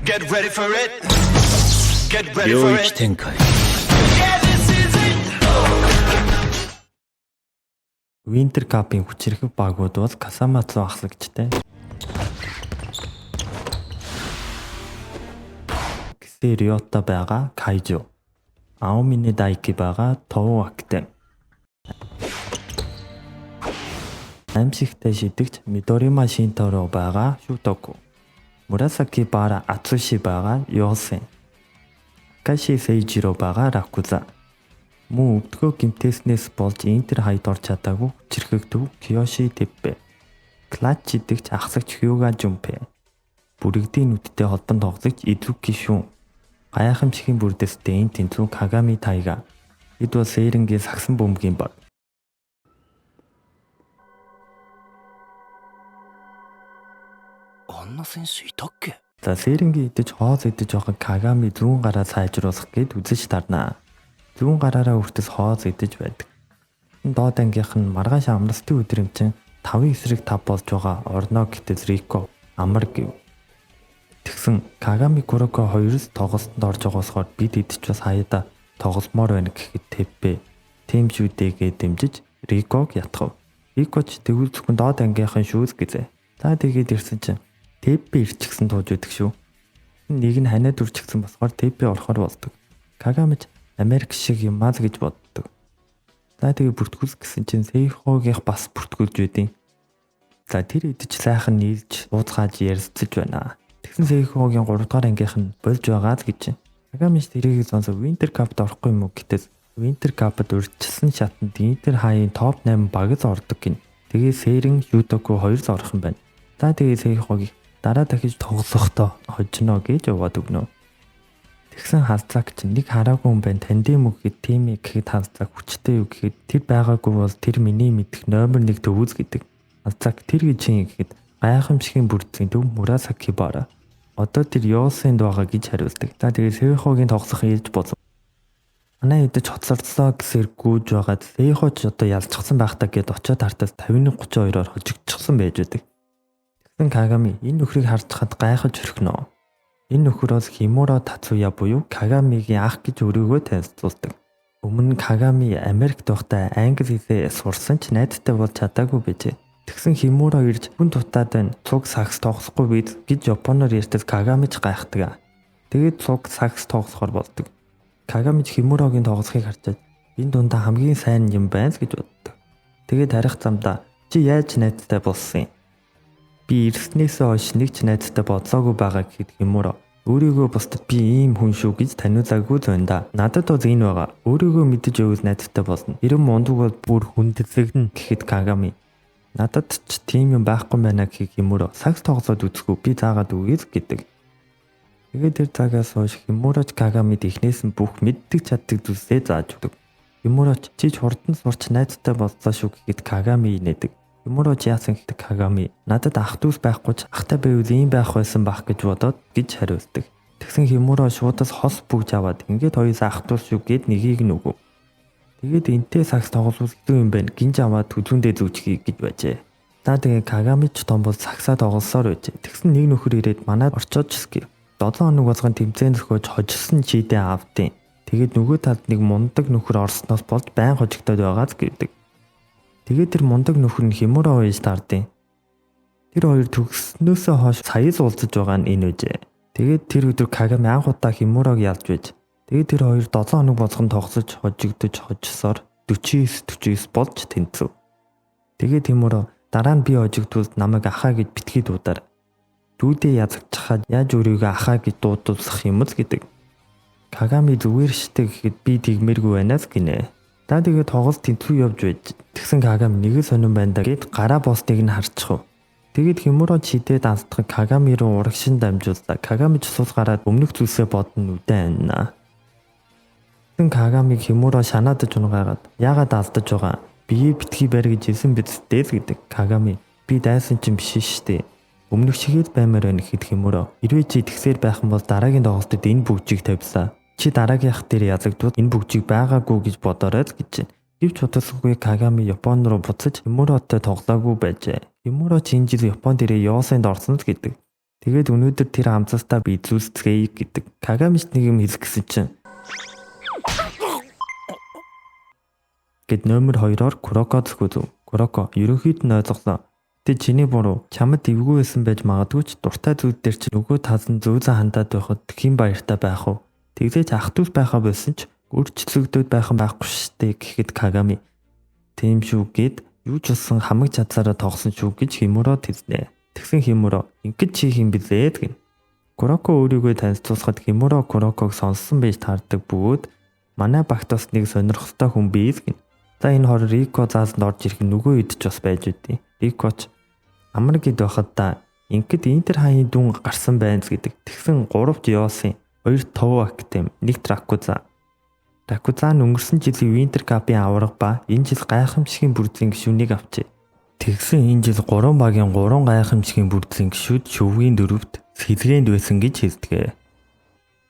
Get ready for it. Get ready for it. 展開 Yeah, this is it. Winter Cup-ын хүчирхэг багууд бол Касамацу ахлагчтай. Ксериота байгаа Кайжу. Аомины Дайки байгаа Тоо Актен. Амшигтай шидэгч Мидорима Шинторо байгаа Шутоку. Мурасаки Бара Ацуши байгаа Йосен. Каши Сейжиро байгаа Ракуза. Мөн өвдгөө гимтээснээс болж Интер хайд орч чадаагүй чирхэгдэв Киоши Теппе. Клач идэгч ахлагч Хьюга Жумпе. Бүрэгдийн нүдтэй холбон тоглогч Идзуки Шүн. Гайхамшигын бүрдээстэй энэ тэнцүү Кагами Тайга. Эд бол Сэрэнгийн сагсан бөмбөгийн баг. За Сэрэнгийн идэж хооз идэж байгаа Кагами зүүн гараа сайжруулах гээд үзэж тарнаа. Зүүн гараараа үртэс хооз идэж байдаг. Доод ангийнх нь маргааш амралтын өдрөмчин 5 эсрэг 5 болж байгаа Орно гэтэл Рико амар гэв. Тэгсэн Кагами Куроко 2-с тоглолтод орж байгаасаар бид идэж бас хаяада тоглолмоор байна гэхэд Теппе тийм шүү дээгээ дэмжиж Риког ятгав. Рикоч тэгвэл зөвхөн доод ангийнхан шүүс гэзээ. За тэгээд ирсэн чинь Теппе ирчихсэн тууж өгдөг шүү. Нэг нь ханиад үрчихсэн болохоор Теппе орохоор болдог. Кагамич Америк шиг юм аа гэж боддог. За тэгээ бүртгүүлс гэсэн чинь Сейхогийнх бас бүртгүүлж байдیں۔ За тэр идэж сайхан нийлж ууцгааж ярьцж байна. Тэгсэн Сейхогийн 3 дугаар ангийнх нь болж байгаа л гэж. Кагамич тэрийг сонсоо Winter Cup-д орохгүй юм уу гэтэл Winter Cup-д урьдчилсан шатанд Интер хаяын топ 8 багц ордог гин. Тэгээ Сэрэн Шутоку 2-с орох юм байна. За тэгээ Сейхогийн дараа дахиж тоглохдоо хожно гэж яваад өгнө. Тэгсэн халзаагч нэг хараагүй юм байна. Тандем үг гэхэд тимээ гэхэд халзааг хүчтэй юу гэхэд тэр байгаагүй бол тэр миний мэдэх номер 1 төвөөс гэдэг. Халзааг тэр гэж чинь гэхэд гайхамшигын бүрдлийн төв Мурасаки Бара. Одоо тэр Йосенд байгаа гэж хариулдаг. За тэгээ Сейхогийн тоглох ярьж бодсон. Манай идэж хоцордлоо гэсээр гүйж байгаад Сейхоч одоо ялцчихсан байх та гэд очиод хартаас 51-32-оор хожигдчихсан байж байдаг. Тэгсэн Кагами энэ нөхрийг харж хад гайхаж өрхнөө. Энэ нөхрөөс Химура Тацуя буюу Кагамигийн ах гэж өөрийгөө танилцуулдаг. Өмнө нь Кагами Америкт байхдаа англи хэлээр сурсан ч найзтай болж чадаагүй байжээ. Тэгсэн Химура ирж хүн дутаад байна. Цуг сакс тоглохгүй бид гэж японоор ярьтал Кагамич гайхдаг. Тэгээд цуг сакс тоглохоор болдог. Кагамич Химурагийн тоглохыг харчаад энэ дундаа хамгийн сайн юм байна гэж боддог. Тэгээд тарих замдаа чи яаж найзтай болсон юм? Би ирснээсээ хойш нэг ч найзтай бодлоогүй байгаа гэхэд Химура өөрийгөө бусдад би ийм хүн шүү гэж таниулаагүй зөндөө да. Надад бол энэ байгаа. Өөрийгөө мэдэж өвөл найзтай болно. Хэрэв мундаг бол бүр хүндэтгэн гэхэд Кагами надад ч тийм юм байхгүй байна гэхийг Химура сакс тоглоод үзэхгүй би заагаад үгээс гэдэг. Тэгээд тэр цагаас хойш Химурач Кагамид ихнээс нь бүх мэддэг чаддаг зүйлсээ зааж өгдөг. Химурач чи хурдан сурч найзтай боллоо шүү гэхэд Кагами инээдэг. Химурач яасан гэдэг Кагами надад ах дүүс байхгүй ч ахтай байвал ийм байх байсан бах гэж бодоод гэж хариулдаг. Тэгсэн Химура шуудас хос бүгж аваад ингээд хоёроо ах дүүс шүү гэд нэгийг нүгв. Тэгээд энтэй сакс тоглох хэцүү юм байна. Гинж аваад түлхэндээ зүүчхий гэж бажээ. За тэгээ Кагамич том бол саксаа тоглосоор байжээ. Тэгсэн нэг нөхөр ирээд манад орчоод чисгий. 7 хоног болгон тэмцээн зөхөж хожсон чийдээ аавдیں۔ Тэгээд нөгөө талд нэг мундаг нөхөр орсноос болж байн хожигдоод байгааз гэдэг. Тэгээд тэр мундаг нөхөр нь Химура ууж тардیں۔ Тэр хоёр төгснөөсөө хойш саяз уулзаж байгаа нь энэ үжээ. Тэгээд тэр өдөр Кагами анх удаа Химураг ялж байж. Тэгээд тэр хоёр 7 хоног болгон тогсож хожигдож хожсоор 49 болж тэнцв. Тэгээд Химура дараа нь би хожигдвол намайг ахаа гэж битгий дуудаар. Дүүдээ язагчхаад яаж өөрийгөө ахаа гэж дуудуулах юм л гэдэг. Кагами зүгээр штэ гэхэд би тэгмээргүй байнаас гинэ. За тэгээд тоглолт тэнцүү явж байж. Тэгсэн Кагами нэг сонирн байна да гэд гараа боосныг нь харчихв. Тэгээд Химура чидээ дансдаг Кагами руу урагшин дамжууллаа. Кагами ч сул гараад өмнөх зүйлсээ бодно үдэн анна. Тэгсэн Кагамиг Химура шанаадаж унгаагаад яагаад алдаж байгаа? Бие битгий барь гэж хэлсэн биз дээ гэдэг. Кагами би дайсан чинь биш штэ. Өмнөх шигээд баймаар байна гэхэд Химура хэрвээ чи тэгсээр байх юм бол дараагийн тоглолтод энэ бүгжийг тавьсаа. Чи дараагийнх дээр язагдвал энэ бүгжийг байгаагүй гэж бодоорой л гэж. Гэвч удалгүй Кагами Япон руу буцаж Химуратай тоглоогүй байжээ. Химура чинь жил Япон дээрээ Йосенд орсон л гэдэг. Тэгээд өнөөдөр тэр амцастаа би зүйлсцгээе гэдэг. Кагамич нэг юм хэлэх гэсэн чинь гэд номер 2-оор Куроко зөвхөн. Куроко ерөнхийд нь ойлгосон. Тэ чиний буруу. Чамд эвгүй байсан байж магадгүй ч дуртай зүйл дээр чи нөгөө тазан зөөзөн хандаад байхад хэн баяртай байх вэ? Тэглэж ах トゥ с байхаа болсон ч үржлэгдээд байх юм байхгүй штэ гэхэд Кагами тийм шүү гэд юу ч болсон хамаг чадсараа тоглосон шүү гэж Химуро хэлнэ. Тэгсэн Химуро ингэж чи хэм билээ гэн. Куроко өөрийгөө танилцуулахад Химуро Куроког сонссон байж таардаг бөгөөд манай багт бас нэг сонирхолтой хүн бий гэн. За энэ хор Рико заасанд орж ирэх нөгөө үед ч бас байж үдээ. Рикоч амар гэд байхад да ингээд Интер хаяны дүн гарсан байнс гэдэг. Тэгсэн 3 Жиосын 2 тов актем 1 Дракуза. Дракуза нь өнгөрсөн жилийн Винтер капын аварга ба энэ жил гайхамшигын бүрдлийн гишүүнийг авчээ. Тэгсэн энэ жил 3 багийн 3 гайхамшигын бүрдлийн гишүүд шөвгийн 4-т сэлгээнд байсан гэж хэлдэг.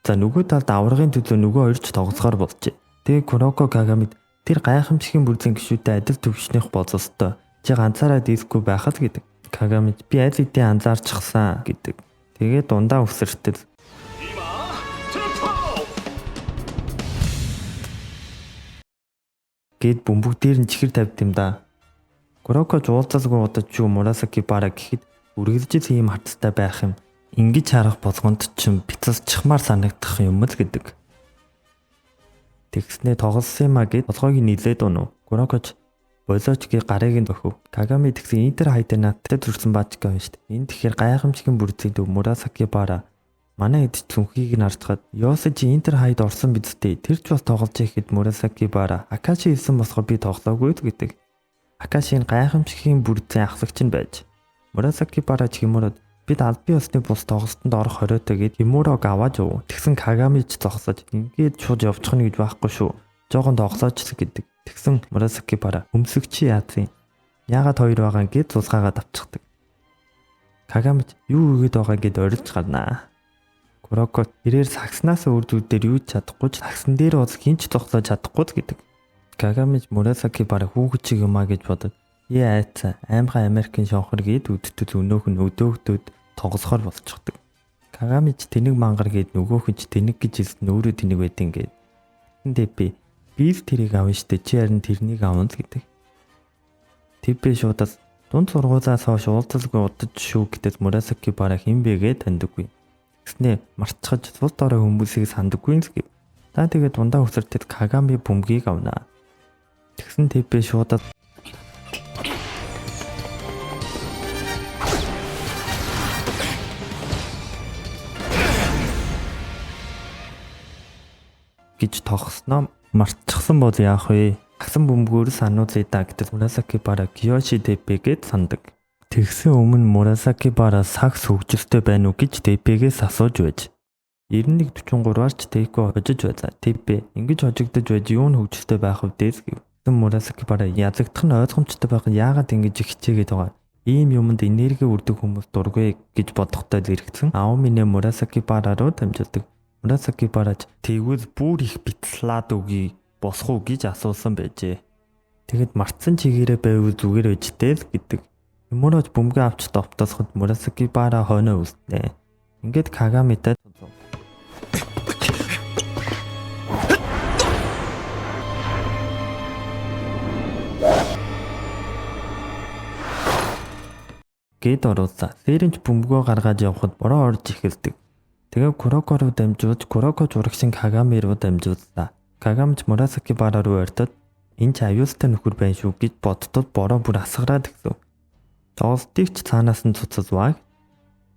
За нөгөө талд аваргын төлөө нөгөө хоёр ч тоглохоор болжээ. Тэгээ Куроко Кагамид тэр гайхамшигын бүрдлийн гишүүдэд адил төвшнөх болцостой. Чи ганцаараа дисгүй байхад гэдэг. Кагамид би аль хэдийн анзаарчихсан гэдэг. Тэгээ дундаа өсөртөл гэд бөмбөг дээр нь чихэр тавьд юм да. Куроко жуулцалгүй удаж юу Мурасаки бара гэхэд үргэлжил ийм хаттай байх юм. Ингэж харах болгонд ч бицэлчмаар санагдах юм л гэдэг. Тэгснээ тоглосон юма гэд толгойг нийлээд унав. Курокоч болоочгийн гарыг нь дөхөв. Кагами тэгсэн Интер хайдаа надтай зүрсэн баачгаа юм штт. Энэ тэгэхээр гайхамшигын бүрдлийн төв Мурасаки бара манай эд зүнхийг нь харцгаад Ёсо чи Интер хайд орсон бидтэй. Тэр ч бас тоглож ихэд Мурасаки бара Акаши хэлсэн босгоо би тоглоогүй гэдэг. Акашийн гайхамшигын бүрдлийн ахлагч нь байж. Мурасаки бара Химурод бид албан ёсны бус тоглолтод орох хориотой гэд Химурог аваад яв. Тэгсэн Кагами ч зогсож ингээд шууд явчих нь гэж байхгүй шүү. Жогоон тоглооч гэдэг. Тэгсэн Мурасаки бара өмсөгчи яатсан. Яагаад хоёр байгаа гэд цусгаагаад авчихдаг. Кагами юу үгээд байгаа гэд орилж гарнаа. Куроко ирээр сагснаас өөр зүйл дээр юу ч чадахгүй ч сагсан дээр бол хинч тоглож чадахгүй гэдэг. Кагами Мурасаки бара хүүхчиг юмаа гэж бодод яац аймгаа Америкийн шонхор гээд үдтэл өнөөх нь өдөөгдөд тоглохоор болчихдог. Кагами тэнэг мангар гээд нөгөөх нь тэнэг гэж хэлсэн өөрөө тэнэг байдин гээд. Тэндээ би тэрийг авна штэ чи харин тэрнийг авна гэдэг. Тэвбэ шуудас дунд сургуулиас хойш уулзалгүй удаж шүү гэдэг Мурасаки бара хинбэгээ таньдаггүй. Гэснээ мартчихаж цус дорой хүмүүсийг сандаггүй гэв. Та тэгээд дундаа өсөртөд Кагами бөмбөгийг авнаа. Тэгсэн тэвбэ шуудас гэж тогсноо мартчихсан бол яах вэ? Агсан бөмбөгөөр сануулъя да гэдэг Мурасаки бара Киёши Тэпэгээд сандаг. Тэгсэн өмнө Мурасаки бара сагс хөгжилтэй байна уу гэж Тэпэгээс асууж байж. 9143-аар ч Тэйко хожиж байлаа. Тэпэ ингэж хожигдож байж юу нь хөгжилтэй байх вэ гэв. Мурасаки бара язагдах нь ойлгомжтой байх нь яагаад ингэж хичээгээд байгаа. Ийм юмд энерги үрдэг хүмүүс дургүй гэж бодохтой зэрэгцэн Аомине Мурасаки бара руу дамжуулдаг. Мурасаки бараж тэгвэл бүр их битслаад үгүй босох уу гэж асуусан байжээ. Тэгэд мартсан чигээрээ байвал зүгээр байжтэй л гэдэг. Химурож бөмбөг авч довтосоход Мурасаки бара хойноо үлднэ. Ингээд Кагамитай гээд оруулаа. Сэрэнч бөмбөгөө гаргаж явхад бороо орж эхэлдэг. Тэгээ Куроко руу дамжуулж Куроко зурагшин Кагами руу дамжууллаа. Кагамич Мурасаки бара руу ордод энэ ч аюултай нөхөр байна шүү гэж боддод бороо бүр асгараад гисэн. Тоглолтыг ч цаанаас нь цуцалваа.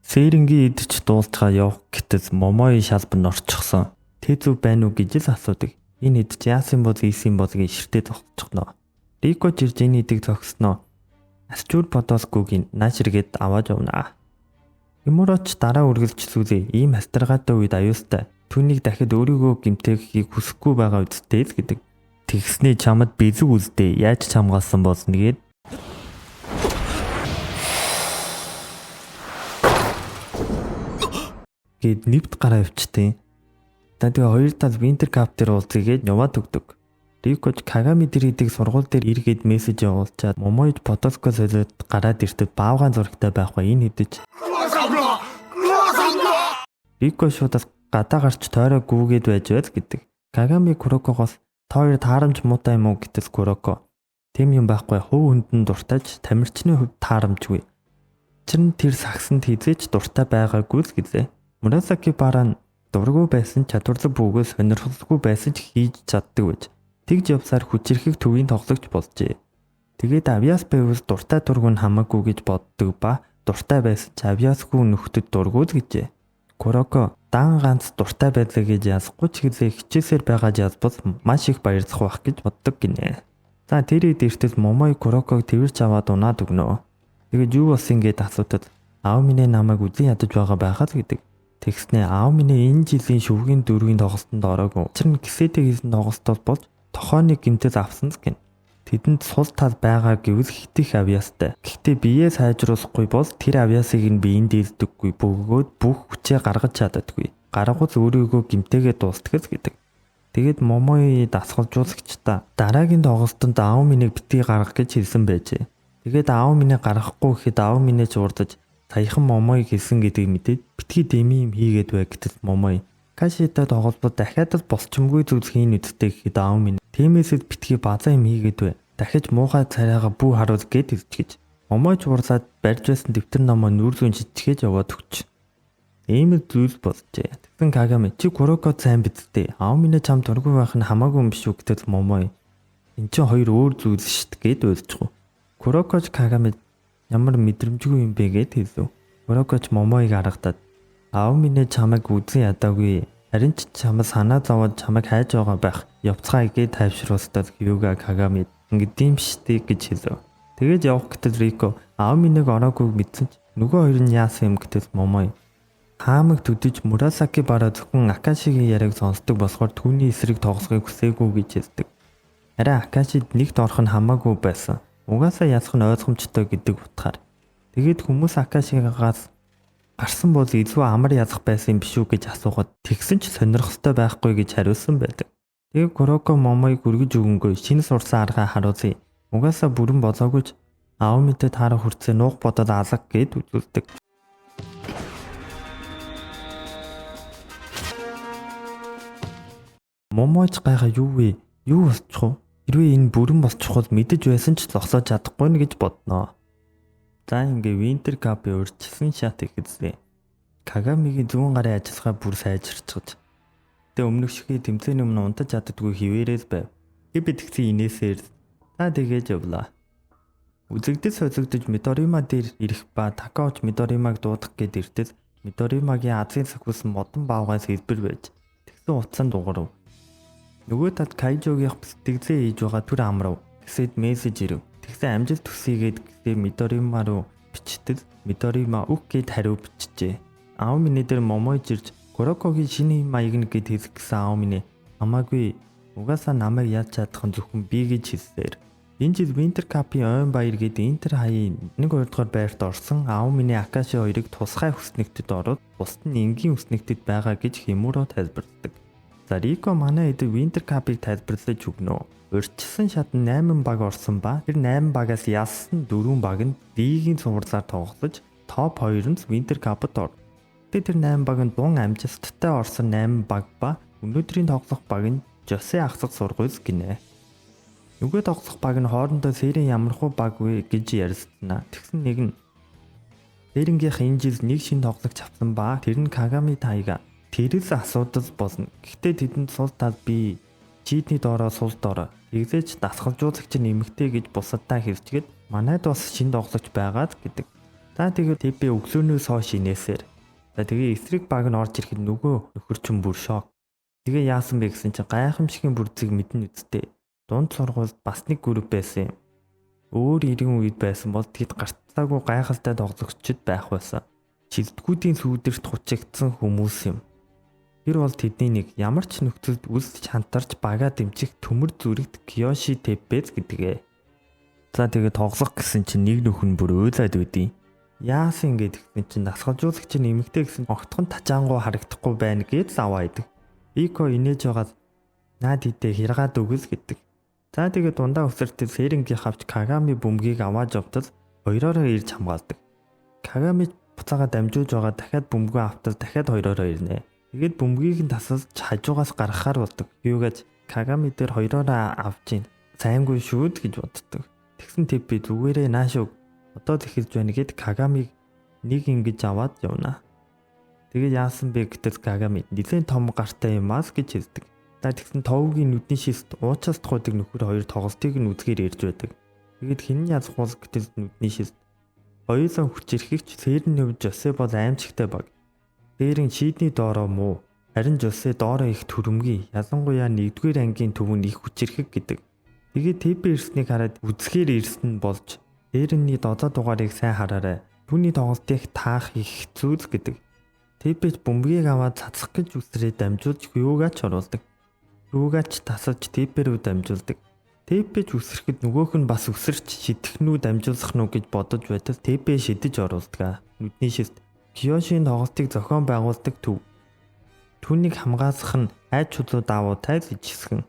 Сэрэнгийн идэж дуулцгаа явах гэтэл Момои шалбар нь орчихсон. Тэ зүв байна уу гэж л асуудаг. Энэ идэж яасан бол ийсэн болгын ширтээ зогсчихно. Рико жирж энэ идийг зогсноо. Асчур бодосгүйг нааширгээд аваад явнаа. Химуроч дараа үргэлжлүүлээ. Ийм хастаргаатай үед аюустай. Түүнийг дахиад өөрийгөө гэмтээхийг хүсэхгүй байгаа үсттэй л гэдэг. Тэгснээ чамд бэлэг үлдээ. Яаж чамгаалсан болсон нэгээд гээд нэвт гараа явчтیں۔ Та тэгээ хоёр тал Винтер кап дээр уулзгээд яваад өгдөг. Рикоч Кагами дээр идэг сургууль дээр иргээд мессеж явуулчаад Момоёд Потоско солиод гараад иртэд баавгаан зурагтай байх ба энэ хэдэж Рико шуудаас гадаа гарч тойроо гүүгээд байж байл гэдэг. Кагами Курокогоос та хоёр таарамж муутай юм уу гэтэл Куроко тийм юм байхгүй, хөв хүндэн дуртайж тамирчны хувьд таарамжгүй. Учир нь тэр сагсанд хизээч дуртай байгаагүй л гэлээ. Мурасаки Бара нь дургүй байсан чадварлаг бүгээс сонирхолгүй байсан ч хийж чаддаг байж. Тэгж явсаар хүчирхэг төвийн тоглогч болжээ. Тэгээд Авиас байвал дуртай дургүй нь хамаагүй гэж боддог ба дуртай байсан ч Авиасгүй нөхдөд дургүй л гэжээ. Куроко дан ганц дуртай байлаа гэж язахгүй ч гэлээ хичээсээр байгаа жазбал маш их баярлах байх гэж боддог гинэ. За тэр идэртэл Момой Куроког тэрж аваад унаад өгнө. Тэгээд юу болсон гээд асуутад аав минь намайг үдэн ядаж байгаа байхад гэдэг. Тэгснэ аав минь энэ жилийн шүвгийн дөрвийн тоглолтод ороогүй. Учир нь кисэтэй хийсэн тоглолтод болж тохооны гинтэл авсан гин. Тэдэнд сул тал байгаа гэвэл хитэх авьяастай. Гэхдээ биеэ сайжруулахгүй бол тэр авьяасыг нь биеинд дээлдэггүй бөгөөд бүх хүчээ гаргаж чаддаггүй. Гаргуул өөрийгөө гимтэйгээ дуустгал гэдэг. Тэгээд Момой дасгалжуулагчдаа дараагийн тоглолтод аав минийг битгий гаргах гэж хэлсэн байжээ. Тэгээд аав минийг гаргахгүй гэхэд аав минь ч урдаж саяхан Момойг хэлсэн гэдгийг мэдээд битгий дэми юм хийгээд бай гэтэл Момой Кашитай тоглолтод дахиад л болчмгүй зүйлс хийн үдтэй гэхэд аав минь тиймээс л битгий базаа юм хийгээд бай. Дахиж муухай царайгаа бүү харуул гэд хэлчихэж. Момой ч урлаад барьж байсан дэвтэр номоо нүүрзүүн шидчгээж яваад өгч. Ийм л зүйл болжээ. Тэгсэн Кагами чи Куроко сайн бидтэй. Аав минь чам дургүй байх нь хамаагүй юм биш үү гэтэл Момой эн чинь хоёр өөр зүйл шít гэд ойлцгоо. Курокоч Кагами ямар мэдрэмжгүй юм бэ гэд хэлв. Курокоч Момойг харагдаад аав минь чамайг үзэн ядаагүй. Харин ч чамаа санаа зовоод чамайг хайж байгаа байх. Явцгаая гэд тайвшруулстад Юга Кагами ингэдэм штэ гэж хэлв. Тэгэж явах гэтэл Рико аав минийг ороогүй мэдсэн ч нөгөө хоёр нь яасан юм гэтэл Момой хаамаг төдөж Мурасаки Бара зөвхөн Акашигийн яриаг сонсдог болохоор түүний эсрэг тоглохыг хүсээгүй гэж хэлдэг. Харин Акашид нэгт орох нь хамаагүй байсан. Угаасаа язах нь ойлгомжтой гэдэг утгаар. Тэгээд хүмүүс Акашигаас гарсан бол илүү амар язах байсан юм биш үү гэж асуухад тэгсэн ч сонирхолтой байхгүй гэж хариулсан байдаг. Тэгээд Куроко Момойг үргэж өгөнгөө шинэ сурсан аргаа харуулъя. Угаасаа бүрэн болоогүй ч аав мэдээ таарах хүртсээ нуух бодоод алга гэд үзүүлдэг. Момойч гайхаа юу вэ? Юу болчих вэ? Хэрвээ энэ бүрэн болчих бол мэдэж байсан ч зогсоож чадахгүй нь гэж бодноо. За ингээ Winter Cup-ы урьдчилсан шат ихэзлээ. Кагамигийн зүүн гарын ажиллагаа бүр сайжирчгаж. Тэ өмнөх шигээ тэмцээний өмнө унтаж чаддаггүй хിവэрэл байв. Би тэгсэн инээсээр та тэгэж явлаа. Үзэгдэл солигдож Мидорима дээр ирэх ба Такаоч Мидоримаг дуудах гээд иртэл Мидоримагийн азийн сахиулсан модон баавгаас хэлбэр байж тэгсэн утсанд дуурав. Нөгөө тат Кайжогийн бэлтгэлээ хийж байгаа түр амрав. Гэсэд мессеж ирэв. Тэгсэн амжилт төсөйгээд гээ Мидорима руу бичтэл Мидорима үг гэд хариу бичжээ. Аав минь дээр Момой жирж Курокогийн шинэ маяг нь гэд хэлсэн аав минь хамаагүй угаасаа намайг яаж чадах нь зөвхөн би гэж хэлсээр. Энэ жил Winter Cup-ийн ойн баяр гээд Интер хаяын 1-2 дугаар байрт орсон аав минь Акаши хоёрыг тусгай хүснэгтэд ороод бусд нь энгийн хүснэгтэд байгаа гэж Химуро тайлбарладаг. За Рико манай эд Winter Cup-ыг тайлбарлаж өгнө. Урьдчилсан шатнд 8 баг орсон ба тэр 8 багаас ялсан 4 баг нь лигийн цувралаар тоглож топ 2 нь Winter Cup-д ор. Тэр 8 баг нь дун амжилттай орсон 8 баг ба өнөөдрийн тоглох баг нь Жосе ахсах сургууль гинэ. Нөгөө тоглох баг нь хоорондоо сэрийн ямархуу баг вэ гэж ярилцсана. Тэгсэн нэг нь Сэрингийнх энэ жил нэг шин тоглогч авсан ба тэр нь Кагами Тайга. Тэрээс асуудал болно. Гэхдээ тэдэнд сул тал би чийдний доороо сул доороо. Эглэж дасгалжуулагч нэмэгтэй гэж бусаддаа хэлчихгээд манайд бас шин тоглогч байгаад гэдэг. За тэгээд TP өглөөнөөс хойш инээсээр. За тэгээ эсрэг баг нь орж ирэхэд нөгөө нөхөр чинь бүр шок. Тэгээ яасан бэ гэсэн чинь гайхамшигын бүрдийг мэднэ үсттэй. Дунд сургуульд бас нэг групп байсан юм. Өөр иргэн үед байсан бол тэд гарцаагүй гайхалтай тоглогчид байх байсан. Шилдэгүүдийн сүүдэрт хучигдсан хүмүүс юм. Тэр бол тэдний нэг ямар ч нөхцөлд үлсэж хантарч бага дэмжих төмөр зүрэгт Киоши Теппез гэдгээ. За тэгээ тоглох гэсэн чинь нэг нөхөр нь бүр уйлаад байдیں۔ Яасан ингэ тэгсэн чинь дасгалжуулагч нэмэгтэй гэсэн огтхон тачаангуу харагдахгүй байна гэж аваа идэг. Рико инээж байгаад наад хитэ хэргаад өгөл гэдэг. За тэгээ дундаа өсөртөл Сэрингийн хавч Кагами бөмбөгийг аваад явтал хоёроо ирж хамгаалдаг. Кагами буцаага дамжуулж байгаа дахиад бөмбөгөө автал дахиад хоёроо ирнэ. Тэгээд бөмбөгийг нь тасалж хажуугаас гаргахаар болдог. Юу гэж Кагами дээр хоёроо авч ийн. Сайнгүй шүүд гэж боддог. Тэгсэн Теппи зүгээрээ наашиг одоо тэхэлж байна гэд Кагамиг нэг ингэж аваад явна. Тэгээд яасан бэ гэтэл Кагами нэлээд том гартай юмас гэж хэлдэг. За тэгсэн товгийн нүдний шист уучаас тухайдаг нөхөр хоёр тоглолтыг нь үзгээр ярьж байдаг. Тэгээд хин язах бол гэтэл нүдний шист хоёулаа хүч ирэхэгч Сэрний хувьд Жосе бол аимшигтай баг. Дээрэн шийдний доороо муу. Харин Жосе доороо их төрөмгий. Ялангуяа 1-р ангийн төвөнд их хүч ирэхэг гэдэг. Тэгээд Теппи ирснийг хараад үзгээр ирсэн болж Дээрний додоо дугаарыг сайн хараарай. Түүний тоглолтыг таах их хэцүү л гэдэг. Теппи бөмбөгийг аваад цацах гэж үсрээ дамжуулж Хьюгач оруулдаг. Хьюгач тасалж Теппи рүү дамжуулдаг. Теппи үсрэхэд нөгөөх нь бас үсэрч шидэхнүү дамжуулах нь гэж бодож байтал Теппи шидэж оруулдаг. Нүдний шист Киёшийн тоглолтыг зохион байгуулдаг төв. Түүнийг хамгаалах нь айд чулуу давуу тай гэж хэлсэн.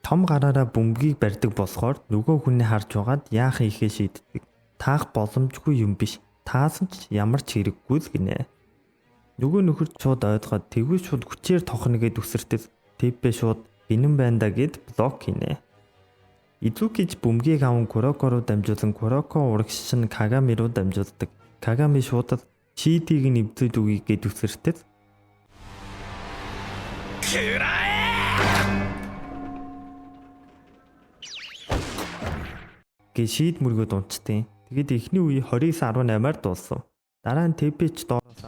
Том гараараа бөмбөгийг барьдаг болохоор нөгөө хүний харж байгаад яах ихээ шийддэг. Таах боломжгүй юм биш. Таасан ч ямар ч хэрэггүй л гинэ. Нөгөө нөхөр шууд ойлгоод тэгвэл шууд хүчээр тохно гэд үсэртэл Теппи шууд гинэн байна да гэд блок хийнэ. Изүкич бөмбөгийг аван Куроко руу дамжуулан Куроко урагш нь Кагами руу дамжуулдаг. Кагами шууд шийдийг нь эвдээд үгүй гэд үсэртэл гэ шийд мөргөд унцтیں۔ Тэгэд эхний үе 29-18-аар дууссан. Дараа нь Теппич доороос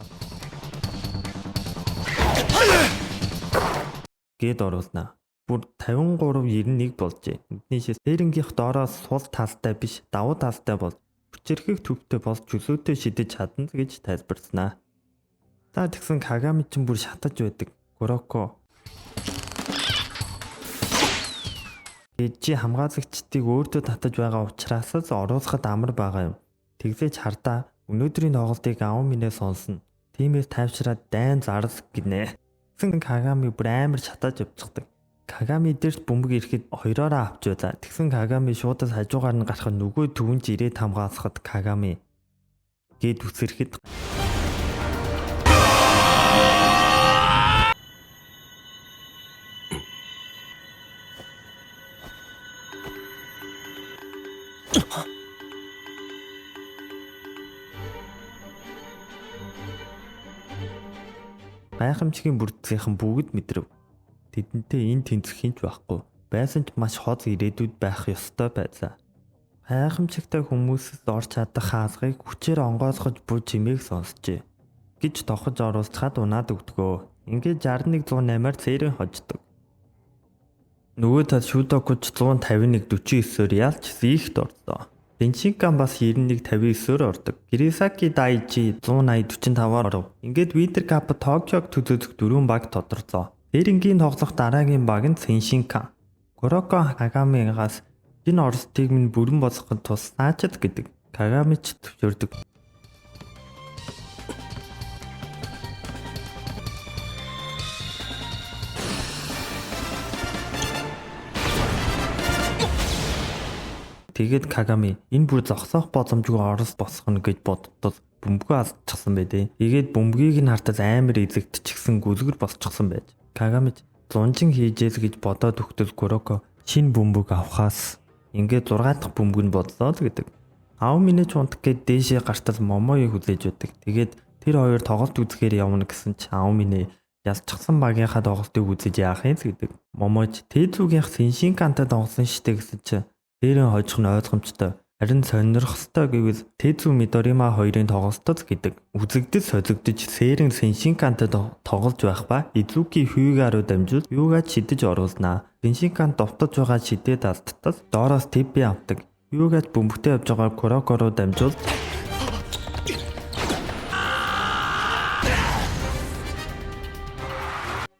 гээд оруулна. Бүр 53-91 болжээ. Нүдний шист Сэрнгийнх доороос сул талтай биш давуу талтай бол хүчирхэг төвтэй болж чөлөөтэй шидэж чадна гэж тайлбарлана. За тэгсэн Кагами ч бүр шатаж байдаг. Куроко Эжи хамгаалагчдыг өөртөө татаж байгаа учраас л оруулахад амар байгаа юм. Тэгсэж хардаа өнөөдрийн тоглолтыг Аоминээ сонсно. Тиймээс тайвшраад дайн зарлал гинэ. Тэгсэн Кагами бүр амар шатаж явчихдаг. Кагами дээрс бөмбөг ирэхэд хоёроороо авч байлаа. Тэгсэн Кагами шуудас хажуугаар нь гарах нөгөө төвөнд ирээд хамгаалахад Кагами гээд үсрэхэд гайхамшигын бүрдсийнхэн бүгд мэдрэв. Тэдэнтэй энэ тэнцэх хинч байхгүй. Байсан ч маш хол ирээдүйд байх ёстой байлаа. Гайхамшигтай хүмүүсээс орч чадах хаалгыг хүчээр онгойлгож бүр чимээг сонсчээ. Гэж тохож оруулцгаад унаад өгдгөө. Ингээд 61-108-аар цээрэн хождог. Нөгөө тал Шүдокуч 151-49-оор ялч зийхт орсон. Беншинкан бас 91-59-оор ордог. Гирисаки Дайчи 180-45-аар оров. Ингээд Витер Кап Токиог төзөөлөх 4 баг тодорцоо. Сэрнгийн тоглох дараагийн баг нь Сеншинкан. Куроко Кагамигаас энэ оролтыг минь бүрэн болгоход тус наачд гэдэг. Кагами ч төвшөрдөг. Тэгээд Кагами энэ бүр зогсоох боломжгүй орос босгоно гэж боддол бөмбөгөө алдчихсан байдэ. Тэгээд бөмбөгийг нь хартал амар эзэгдчихсэн гүлгэр босчихсон байж. Кагами зунжин хийжээс гэж бодоод өгтөл Куроко шинэ бөмбөг авахаас ингээд 6 дахь бөмбөг нь бодлоо л гэдэг. Аоминэ ч унтах гээд дээшээ гартал Момоёг хүлээж байдаг. Тэгээд тэр хоёр тоглолт үзэхээр явна гэсэн ч Аоминэ ялцчихсан багийнхаа тоглолтыг үзэж яах юм гэдэг. Момож Тэзүгийнх Сеншинкантай тоглосон штэ гэсэн чи дээрэн хожих нь ойлгомжтой. Харин сонирхох ёстой гэвэл Тэзү Мидорима хоёрын тоглолтод гэдэг. Үзэгдэл солигдож Сэрэн Сеншинкантай тоглож байх ба Изуки Хьюга руу дамжуул Хьюгач шидэж оруулнаа. Сеншинкан довтож байгаа шидээд алдтал доороос Теппи авдаг. Хьюгач бөмбөгтэй явж байгаа Куроко руу дамжуул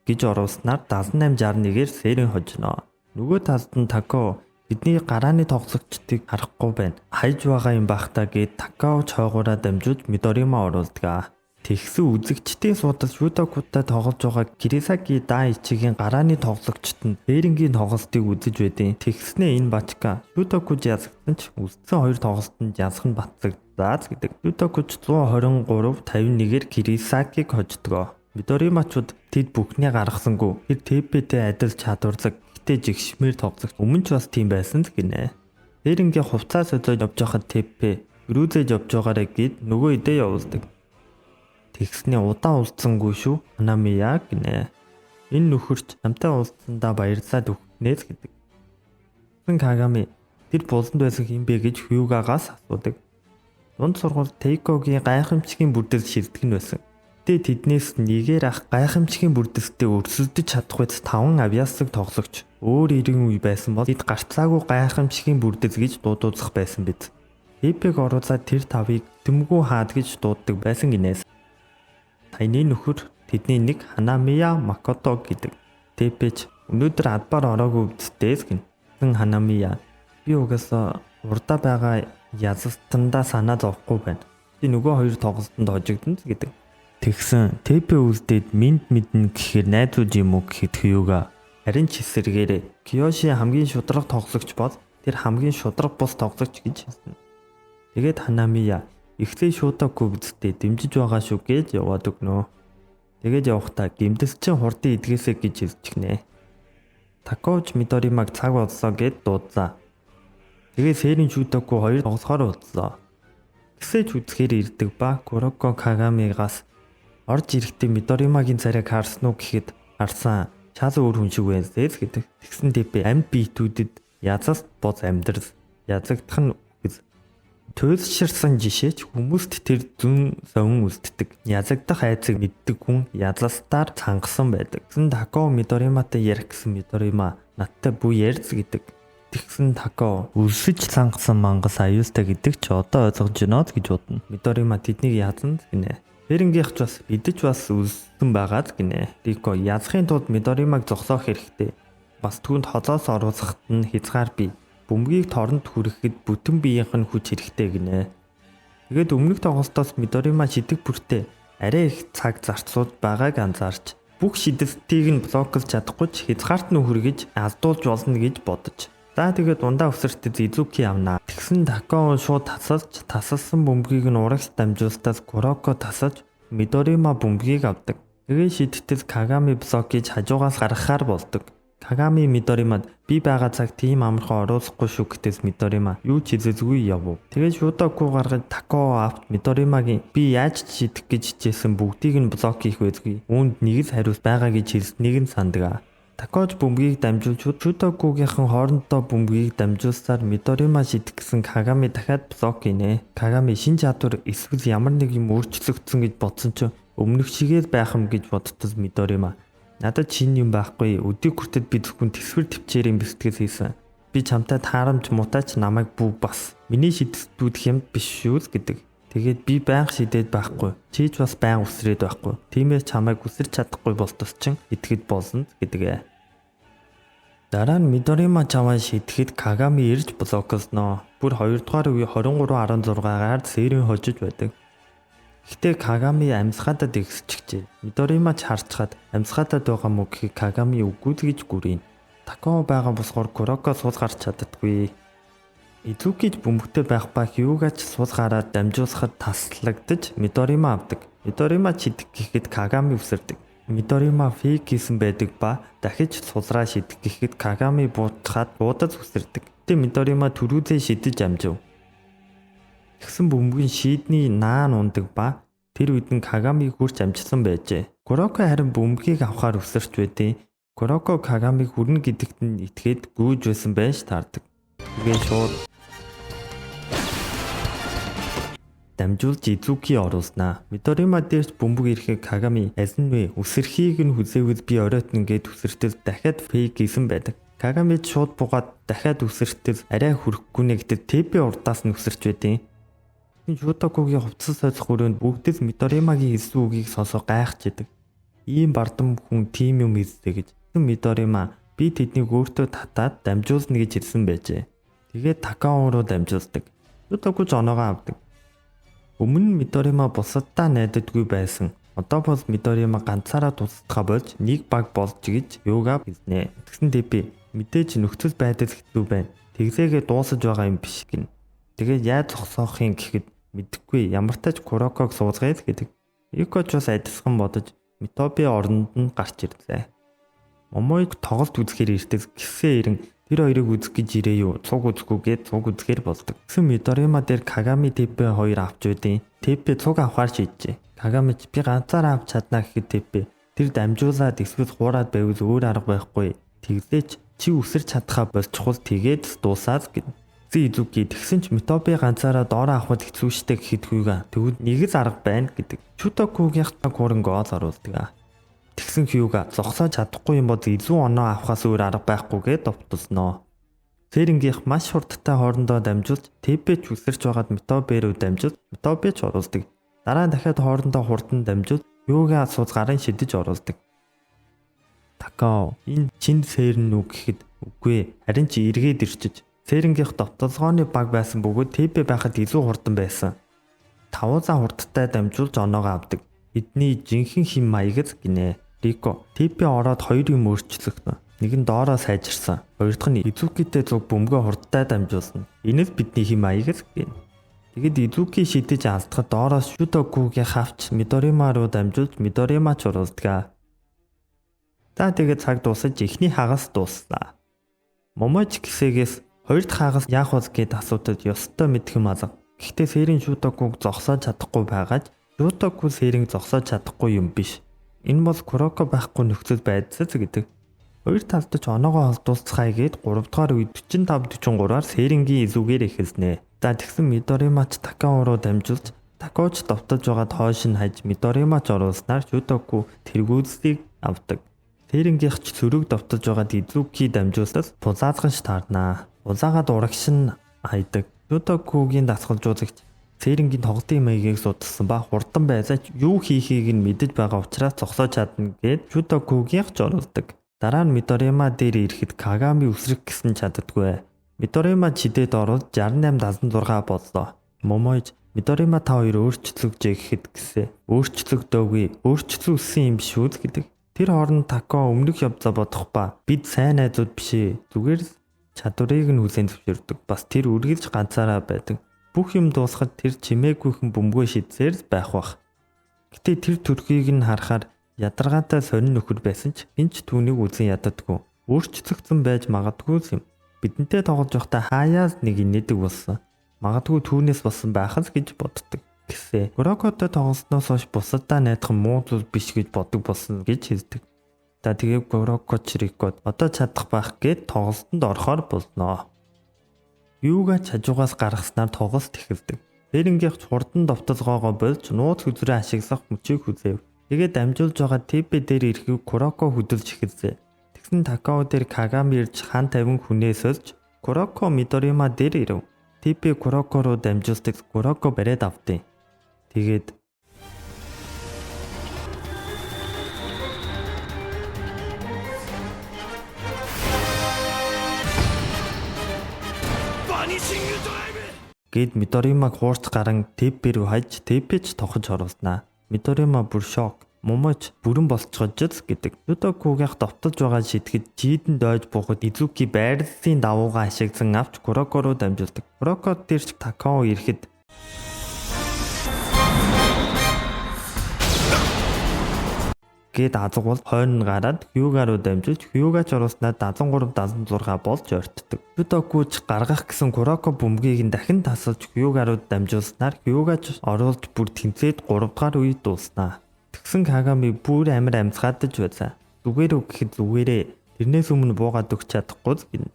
гэж оруулснаар 78-61-ээр Сэрэн хожно. Нөгөө талд нь Тако бидний гарааны тоглогчдыг харахгүй байна. Хайж байгаа юм бахтаа гээд Такао чойгоороо дамжуулж Мидорима оруулдаг. Тэгсэн үзэгчдийн суудал Шүдокутай тоглож байгаа Гирисаки Дайчигийн гарааны тоглогчд нь Сэрнгийн тоглолтыг үзэж байдیں۔ Тэгснээ энэ бачка Шүдокуж язгсан ч үлдсэн хоёр тоглолтод язах нь батлаг. Заац гэдэг. Юдакуч 123-51-ээр Кирисакиг хождгоо. Мидоримачууд тэд бүхний гаргасангүй. Тэр Тэппэтэй адил чадварлаг гэтээ жигшмээр тоглох. Өмнө ч бас тийм байсан л гинэ. Тэр ингээ хувцас солиод явж байхад Тэппэ өрөөзөж явж байгаарэ гэд нөгөө идэ явуулдаг. Тэгснээ удаан уулзсангүй шүү. Ханамия гинэ. Энэ нөхөрч намтай уулзсандаа баярлалаа өгнээс гэдэг. Кагами тэр болонд байсан юм бэ гэж Хьюгагаас асуудаг. Дунд сургууль Тейкогийн гайхамшигын бүрдэл шилдэг нь байсан. Тэднээс нэгээр ах гайхамшигын бүрдэлтэй өрсөлдөж чадах үс 5 авиасыг тоглогч өөр иргэн үе байсан бол эд гарцаагүй гайхамшигын бүрдэл гэж дуудуулах байсан биз. Эпиг оруулаад тэр 5-ыг төмгөө хаад гэж дууддаг байсан гинээс. Таны нөхөр тэдний нэг Ханамия Макото гэдэг. Тэпэж өнөөдөр адбаар ороогүй үсттэйс гин. Ханамия би угаасаа урдаа байгаа язстандаа санаа зовхгүй байна. Би нөгөө хоёр тоглолтод хожигдсон гэдэг. Тэгсэн Тэпэ үлдээд минт мэднэ гэхээр найзууд юм уу гэхэд Хьюга харин ч эсэргээрээ Киёши хамгийн шудраг тоглогч бол тэр хамгийн шудраг бус тоглогч гэж хэлсэн. Тэгээд Ханамия ихтэй шуудагүй гэдэгт дэмжиж байгаа шүү гэж яваад өгнө. Тэгээд явахдаа гимдэлчин хурдын эдгээсэ гэж хэлчихнэ. Такоуч Мидоримаг цаг болсоо гэд дуудсан. Тэгээд сэрийн шуудагүй хоёр тоглохоор боллоо. Гэсэж үзэхээр ирдэг ба Куроко Кагамигаас орж ирэхдээ Мидоримагийн царайг харсан уу гэхэд харсан. Чаас өөр хүн шиг байнс гэдэг. Тэгсэн Тэпэ амьд биетүүдэд язаас боц амьдрал язагдах нь үгүй. Төлөвширсэн жишээч хүмүүст тэр зүн совин үлддэг. Язагдах айцыг мэддэг хүн язаастаар цангасан байдаг. Тэгсэн Тако Мидориматай ярих гэсэн Мидорима надтай бүү ярьц гэдэг. Тэгсэн Тако үлсэж цангасан мангас аюустай гэдэг ч одоо ойлгож байна гэж бодно. Мидорима тэднийг язан гинэ. Хэрэнгийнх ч бас бидэж бас үлссэн байгаад гинэ. Рико язахын тулд Мидоримаг зогсоох хэрэгтэй. Бас түүнд холоос оруулахад нь хязгаар бий. Бөмбөгийг торонд хүрэхэд бүтэн биеийнх нь хүч хэрэгтэй гинэ. Тэгээд өмнөх тоглолтоос Мидорима шидэг бүртээ арай их цаг зарцуулж байгааг анзаарч бүх шидэлтийг нь блоклж чадахгүй ч хязгаарт нь хүргэж алдуулж болно гэж бодож. За тэгээд дундаа өсөртөд Изуки авнаа. Тэгсэн Тако шууд тасалсан бөмбөгийг нь урагш дамжуулснаас Куроко тасалж Мидорима бөмбөгийг авдаг. Тэгээд шидэтэл Кагами блокийг хажуугаас гаргахаар болдог. Кагами Мидоримад би байгаа цаг тийм амархан оруулахгүй шүү гэхтээс Мидорима юу ч хэлээгүй явв. Тэгээд Шудаку гаргаж Тако авт Мидоримагийн би яаж шидэх гэж хичээсэн бүгдийг нь блок хийх байлгүй. Үүнд нэг л хариулт байгаа гэж хэлснийг нь сандаг. Також бөмбөгийг дамжуулж Шудакугийнхан хоорондоо бөмбөгийг дамжуулсаар Мидорима шидэх гэсэн Кагами дахиад блок гинэ. Кагами шин чадвар эсвэл ямар нэг юм өөрчлөгдсөн гэж бодсон ч өмнөх шигээл байх юм гэж бодтол Мидорима. Надад шин юм байхгүй. Өдийг хүртэл би зөвхөн тэсвэр төвчээрийн бэлтгэл хийсэн. Би чамтай таарамж мутаач намайг бүү бас. Миний шидэлтүүд хямд биш шүү л гэдэг. Тэгээд би байнга шидээд байхгүй. Чи ч бас байнга үсрээд байхгүй. Тиймээс чамайг үсэрч чадахгүй болтос чин итгэхэд болно гэдэг. Дараа нь Мидорима чамаа шидэхэд Кагами ирж блоклсноо. Бүр 2 дугаар үе 23:16-гаар сэрийн хожиж байдаг. Гэхдээ Кагами амьсгаадад ихсчихжээ. Мидорима ч харцгаад амьсгаадад байгаа мө гэхийг Кагами үгүй л гэж гүрийн. Тако байгаа босгоор Куроко суул гарч чаддаггүй. Изуки бөмбөгтэй байх ба Хьюгач суул гараад дамжуулахад таслагдаж Мидорима авдаг. Мидорима шидэх гэхэд Кагами үсэрдэг. Мидорима фейк хийсэн байдаг ба дахиж сулраа шидэх гэхэд Кагами буутахад буудаж үсэрдэг. Тэ Мидорима түрүүзээ шидэж амжив. Тэгсэн бөмбөгийн шийдний наан ундаг ба тэр үед нь Кагамиг хүрч амжсан байжээ. Куроко харин бөмбөгийг авахар үсэрч байдیں۔ Куроко Кагамиг хүрнэ гэдэгт нь итгээд гүйж байсан байж таардаг. Тэгээд шууд дамжуулж Изуки оруулснаа. Мидорима дээрч бөмбөг ирэхэд Кагами аль нь вэ? Үсэрхийг нь хүзээвэл би оройтно гэд үсэртэл дахиад фейк хийсэн байдаг. Кагами шууд бугаад дахиад үсэртэл арай хүрэхгүй нэгдэд Тэпэ урдаас нь үсэрч байдیں۔ Шудакугийн хувцас сойцох өрөөнд бүгд л Мидоримагийн хэлсэн үгийг сонсоо гайхаж идэг. Ийм бардам хүн тийм юм хийстэй гэж. Мидорима би тэднийг өөртөө татаад дамжуулна гэж хэлсэн байжээ. Тэгээд Такао руу дамжуулдаг. Шудаку ч оноогоо авдаг. Өмнө нь Мидорима бусаддаа найдадгүй байсан. Одоо бол Мидорима ганцаараа тусдахаа болж нэг баг болж гэж юугаа хэлнэ. Тэгсэн Тэпэ мэдээж нөхцөл байдал хэцүү байна. Тэглээгээ дуусаж байгаа юм биш гин. Тэгээд яаж зогсоохын гэхэд Мэдэхгүй ямар тач Куроког суулгая л гэдэг. Юко ч бас адилхан бодож Митоби оронд нь гарч ирлээ. Момойг тоглолт үзэхээр ирдэг гисэн ирэн тэр хоёрыг үзэх гэж ирээ юу? Цуг үзэхгүйгээд цуг үзэхээр болдог. Гэсэн Мидорима дээр Кагами Теппе хоёр авч байдیں۔ Теппе цуг авахар шийджээ. Кагами ч би ганцаараа авч чадна гэхэд Теппе тэр дамжуулаад эсвэл хуураад байвал өөр арга байхгүй. Тэглээч чи үсэрч чадхаа болчихвол тэгээд дуусаад гэв. Зизүки тэгсэн ч Митоби ганцаараа доор авахд хэцүү штэй гэхэд хүйгээ. Тэгвэл нэг л арга байна гэдэг. Чутокугийн хуран гол оруулдаг. Тэгсэн хүйгээ зогсоож чадахгүй юм бол илүү оноо авахаас өөр арга байхгүйгээ довтолсноо. Цэрингийнх маш хурдтай хоорондоо дамжуулж Теппеч үсэрч байгаад Митоби рүү дамжуулж Митобич оруулдаг. Дараа нь дахиад хоорондоо хурдан дамжуулж юугийн асууз гарын шидэж оруулдаг. Такао энэ чин сэрн үг гэхэд үгүй харин чи эргээд ирчиж Цэрингийнх довтолгооны баг байсан бөгөөд Теппе байхад илүү хурдан байсан. 500 хурдтай дамжуулж оноогоо авдаг. Эдний жинхэнэ хим маягс гинэ. Рико Теппе ороод хоёр юм өөрчлөгдөн. Нэг нь доороо сайжирсан. Хоёр дахь нь Изукитэй зүг бөмбөгөө хурдтай дамжуулсан. Энэ л бидний хим маягс гин. Тэгэд Изуки шидэж алдахад доороо Шутокугийн хавч Мидорима руу дамжуулж Мидорима ч оруулдаг. За тэгээд цаг дуусаж эхний хагас дууслаа. Момоч гисэгээс хоёр дахь хагас яах вэ гэд асуудад ёстой мэдэх юм алга. Гэхдээ Сэрийн Шутокуг зогсоож чадахгүй байгааж Шутоку Сэрийг зогсоож чадахгүй юм биш. Энэ бол Куроко байхгүй нөхцөл байдлаас гэдэг. Хоёр талд ч оноогоо холдуулцгаая гээд 3 дугаар үед 45-43-аар Сэрингийн изүүгээр эхэлснэ. За тэгсэн Мидоримач Такао руу дамжуулж Такаоч довтолж байгаад хойш нь хаж Мидоримач оруулснаар Шутоку тэргүүлсийг авдаг. Сэрнгийнх ч цөрөг довтолж байгаад Изуки дамжуулсаас пузаазган таарнаа. Улаагаад урагшин хайдаг. Шутокугийн дасгалжуулагч Сэрнгийн тоглолтын маягийг судалсан ба хурдан байсаач юу хийхийг нь мэдэж байгаа учраас зогсоож чадна гэд Шутокугийн ч оруулдаг. Дараа нь Мидорима дээр ирэхэд Кагами үсрэх гэсэн чаддаггүй. Мидорима чидээд ороод 68-76 боллоо. Момойж Мидорима та хоёр өөрчлөгжээ гэхэд гисэн. Өөрчлөгдөөгүй, өөрчлөсөн юм биш үү гэдэг. Тэр хооронд Тако өмнөх явцаа бодох ба бид сайн найзууд биш ээ. Зүгээр чадварыг нь хүлээн зөвшөөрдөг. Бас тэр үргэлж ганцаараа байдаг. Бүх юм дуусахад тэр чимээгүйхэн бөмбөгөө шидсээр байх бах. Гэтэ тэр төрхийг нь харахаар ядаргаатай сонин нөхөр байсан ч энэч түүнийг үзэн ядадгүй. Өөрчлөгдсөн байж магадгүй юм. Бидэнтэй тоглож байхдаа хаяас нэг инээдэг болсон. Магадгүй түүнээс болсон байх л гэж боддог. Гэсээ Курокотой тоглосноос хойш бусадаа найдах муу зүйл биш гэж боддог болсон гэж хэлдэг. За тэгээ Курокоч Рикод одоо чадах байх гээд тоглолтод орохоор болноо. Юугаа чажуугаас гаргаснаар тоглолт эхэлдэг. Сэрнгийнх хурдан довтолгоогоо болж нууц хүзрээ ашиглах мөчийг хүзээв. Тэгээд дамжуулж байгаа Теппе дээр ирэхийг Куроко хөдөлж эхэлжээ. Тэгсэн Такао дээр Кагами ирж хан 50 хүнээс олж Куроко Мидорима дээр ирэв. Теппе Куроко руу дамжуулдаг Куроко бариад авдیں۔ Тэгээд гэд Мидоримаг хуурч гарan Теппе рүү хаяж Теппеч тохож оруулснаа. Мидорима бүр шок. Момоч бүрэн болцгож гэдэг. Шутокугийн довтолж байгаа шитгэд жийдэн дойж буухад Изуки байрлалын давуугаа ашиглан авч Куроко руу дамжуулдаг. Куроко дээр ч Такао ирэхэд гээд азгуул хойно гараад Хьюга руу дамжуулж Хьюгач оруулснаа 73-76 болж ойртдог. Шутокуч гаргах гэсэн Куроко бөмбөгийг нь дахин тасалж Хьюга руу дамжуулснаар Хьюгач оруулж бүр тэнцээд 3 дугаар үед дууснаа. Тэгсэн Кагами бүр амар амсгаадаж байлаа. Зүгээр үг гэхэд зүгээрээ тэрнээс өмнө буугаад өгч чадахгүй гин.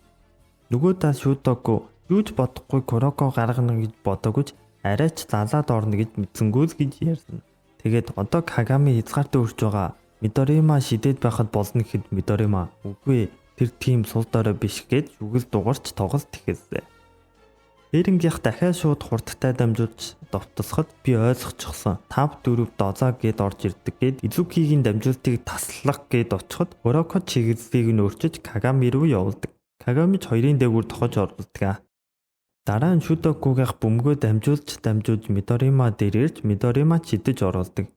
Нөгөө тал Шутоку юуж бодохгүй Куроко гаргана гэж бодоагүй арайч залаад орно гэж мэдсэнгүүл гэж ярьсан. Тэгээд одоо Кагами хязгаартай өрч байгаа Мидорима шидээд байхад болно гэхэд Мидорима үгүй тэр тийм сул дорой биш гэж үгэл дугарч тоглолт эхэллээ. Сэрнгийнх дахиад шууд хурдтай дамжуулж довтосоход би ойлгочихсон. 5-4 дозоо гээд орж ирдэг гээд Изукигийн дамжуултыг таслах гээд очиход Куроко чиглэлийг нь өөрчиж Кагами руу явуулдаг. Кагами ч хоёрын дээгүүр тохож оруулдаг. Дараа нь Шутокугийнх бөмбөгөө дамжуулж Мидорима дээр ирж Мидорима шидэж оруулдаг.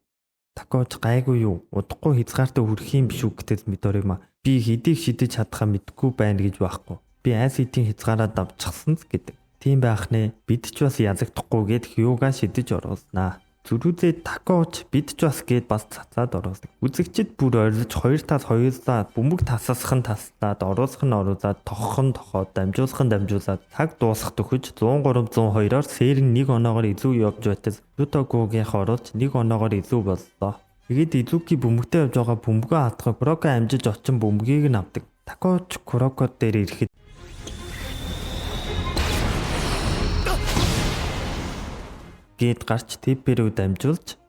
Такоч гайгүй юу? Удахгүй хязгаартай хүрэх юм биш үү гэтэл Мидорима би хэдийг шидэж чадхаа мэдгүй байна гэж байхгүй. Би ICT-ийн хязгаараа давчихсан гэдэг. Тийм байх нэ. Бид ч бас язагдахгүй гэд Хьюга шидэж оруулснаа. Зүрхүүзээ такооч бид ч бас гээд бас цацаад оруулдаг. Үзэгчид бүр орилж 2-2 бөмбөг тасасхан таслаад оруулаад тохох нь тохоод дамжуулаад цаг дуусах төхөж 103-102-оор сэрэн 1 оноогоор илүү явж байтал Ютагогийн оруулж 1 оноогоор илүү боллоо. Тэгээд Изуки бөмбөгтэй явж байгаа бөмбөгөө алдах Куроко амжиж очин бөмбөгийг нь авдаг. Такооч Куроко дээр ирэхэд гээд гарч Теппе рүү дамжуулж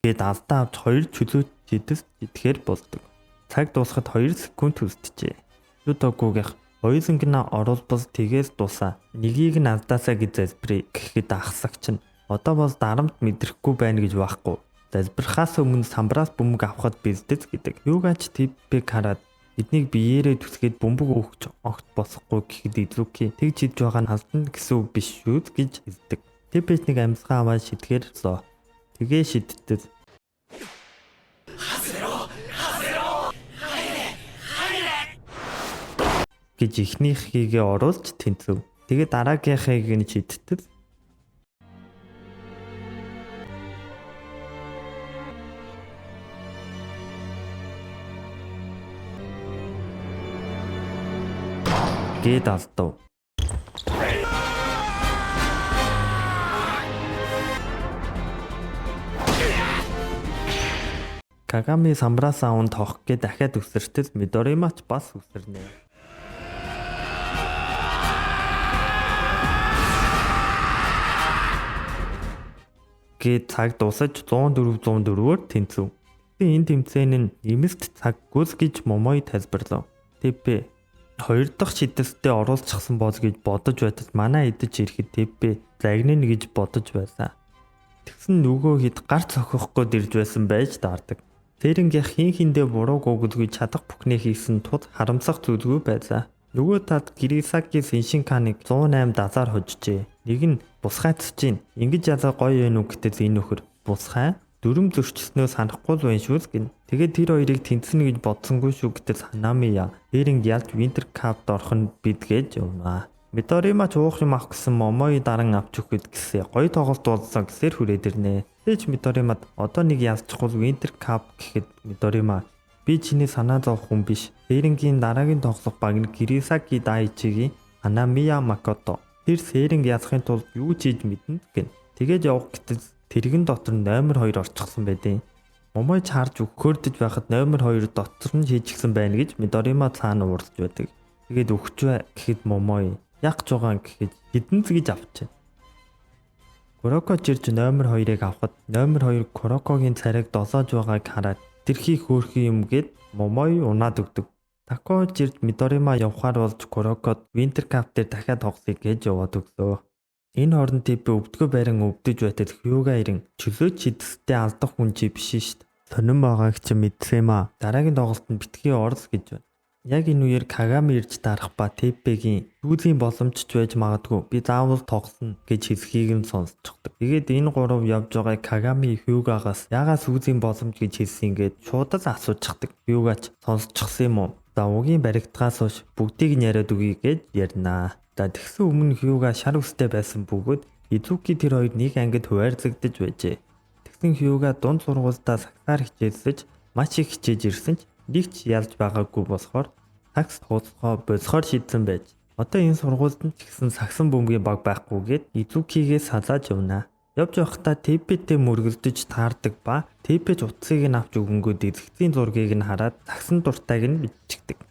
гээд алдаа авч 2 чөлөөт идэхээр болдог. Цаг дуусахад 2 секунд хүсдэжээ. Ютагогийн хоёулангна оруулбал тэгээс дусаа. Нэгийг нь алдаасаа гэж залбирая гэхэд ахсагч нь одоо бол дарамт мэдрэхгүй байна гэж байхгүй. Залбирхаас өмнө самбраас бөмбөг авахд бэлдэц гэдэг. Юугаач Теппег хараад эднийг биеэрээ түсгээд бөмбөг өгч огт босохгүй гэхэд Изуки тэгж хийж байгаа нь алдна гэсэн үг биш шүү гэж хэлдэг. Теппеч нэг амьсгаа аваад шидгээр лөө. Тэгээ шиддэг. гэж ихнийхийгээ оруулж тэнцв. Тэгээ дараагийнхыг нь шиддэг. гээд алдав. Кагами самбраас аавн тоох гэ дахиад үсэртэл Мидоримач бас үсэрнэ. гээд цаг дуусаж 104-104-оор тэнцв. Энэ тэмцээн нь эмэст цаг гүс гэж Момой тайлбарлав. Теппе 2 дахь шидэстэй оруулчихсан бол гэж бодож байтал манай идэж ирэхэд Теппе загнана гэж бодож байсан. Тэгсэн нөгөө хэд гар цохихгүй дэрж байсан байж таардаг. Тэрнгийн хин хиндээ бурууг өгдөггүй чадах бүхнээ хийсэн тул харамсах зүйлгүй байсан. Нөгөө тад Кирисаки Синшинканыг 108 дазаар хожжээ. Нэг нь бусгайцж чинь ингэж ялаа гоё юм уу гэтэл энэ нөхөр бусгай дүрм зөрчснөө санахгүй л байна шүүс гин. Тэгээд тэр хоёрыг тэнцэнэ гэж бодсонгүй шүү гэтэл Ханамия Эринг ялж Winter Cup-д орох нь бид гэж явнаа. Мидорима чуух юм авах гэсэн Момой даран авч өгөхөд гэсэн гоё тоглолт болсон гэсээр хүрээд ирнэ. Тэгж Мидоримад одоо нэг ялцчихвол Winter Cup гэхэд Мидорима би чиний санаа зовх хүн биш. Эрингийн дараагийн тоглох баг нь Кирисаки Дайчигийн Ханамия Макото. Тэр Сэринг ялахын тулд юу ч хийж мэднэ гэн. Тэгээд явах гэтэл тэрэгэн дотор номер 2 орчихсон байдیں۔ Момой чарж өгөхөөрдөж байхад номер 2 дотор нь хийчихсэн байна гэж Мидорима цаана уурдж байдаг. Тэгээд өгч бай гэхэд Момой яг ч байгаа гэхэд хідэн згийж авчээ. Куроко чирж номер 2-ыг авахад номер 2 Курокогийн царайг дозоож байгааг хараад тэрхий хөөрхий юм гээд Момой унаад өгдөг. Тако чирж Мидорима явхаар болж Курокод Winter Cup дээр дахиад тоглоё гэж яваад өглөө. Энэ хооронд Теппе өвдгөө байран өвдөж байтал Хьюга ирэн чөлөөч шидэстэй алдах хүн чи биш шүү дээ. Сонирн байгааг чи мэдсэма. Дараагийн тоглолтод битгий орс гэж байна. Яг энэ үеэр Кагами ирж дарах ба Теппегийн сүүлийн боломжч байж магадгүй би заавал тоглоно гэж хэлхийг нь сонсчихдаг. Тэгээд энэ гурав явж байгаа Кагами Хьюгагаас ягаад сүүлийн боломж гэж хэлсэн гээд шууд л асуучихдаг. Хьюгач сонсчихсан юм уу? За угийн баригдгаас хойш бүгдийг нь яриад өгье гэж ярина. За тэгсэн өмнө Хьюга шар үстэй байсан бөгөөд Изуки тэр хоёр нэг ангид хуваарлагдаж байжээ. Тэгсэн Хьюга дунд сургуультай сагсаар хичээлсэж маш их хичээж ирсэн ч нэг ч ялж байгаагүй болохоор сакс тооцохоо болсохоор шийдсэн байж. Одоо энэ сургуульд нь ч гэсэн сагсан бөмбөгийн баг байхгүйгээд Изукигээ салааж явна. Явж явахдаа Теппетэй мөргөлдөж таардаг ба Теппеч утсыг нь авч өгөнгөд эзэгцийн зургийг нь хараад сагсан дуртайг нь биччихдэг.